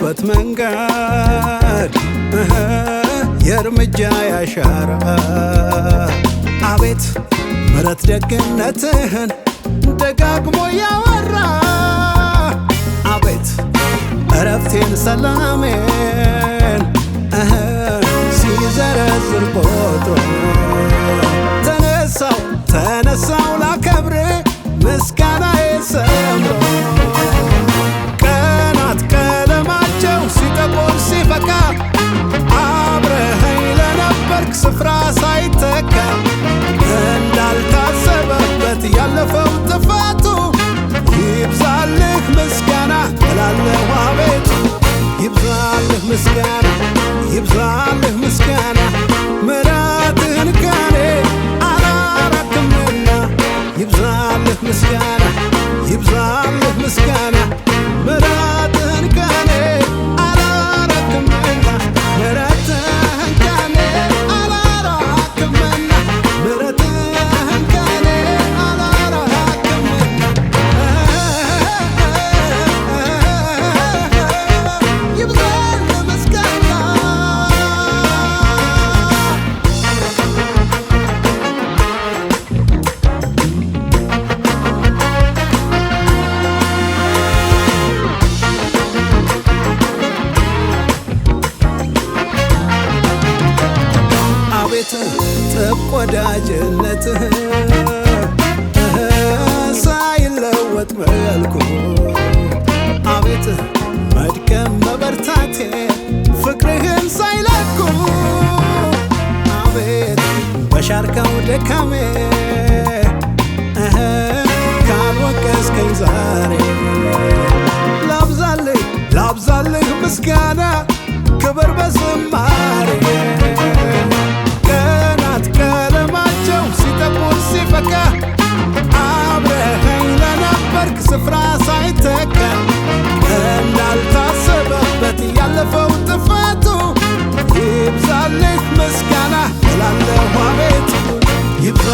የሄድኩበት መንገድ የእርምጃ ያሻራ አቤት ምሕረት ደግነትህን ደጋግሞ ያወራ አቤት እረፍቴን ሰላሜን ሲዘረዝር ቆጥሮ ተነሳው ላከብር ምስጋናዬ ሰምሮ ቀናት ቀለማቸው ሲጠቁር ሲፈካ አብረኸኝ ለነበርክ ስፍራ ሳይተካ እንዳልታሰበበት ያለፈው ጥፋቱ ይብዛልህ ምስጋና እላለሁ አቤቱ ይብዛልህ ምስጋና ይብዛልህ ምስጋና ምሕረትህን ከኔ አላራቅምና ይብዛልህ ምስጋና ይብዛልህ ምስጋና ምሕረትህን ከኔ አላራቅምና ምሕረትህን ከኔ አላራቅምና ምሕረትህን ከኔ አላራቅምና ይብዛልህ ምስጋና አቤት ጥብቅ ወዳጅነትህ ሳይለወጥ መልኩ አቤት መድከም መበርታቴ ፍቅርህን ሳይለኩ አቤት በሻርከው ደካሜ ካልወቀስከኝ ዛሬ ላብዛልህ ምስጋና ክብር በዝማሬ ቀናት ቀለማቸው ሲጠቁር ሲፈካ አብረኸኝ ለነበርክ ስፍራ ሳይተካ እንዳልታሰበበት ያለፈው ጥፋቱ ይብዛልህ ምስጋና እላለሁ አቤቱ ይብዛ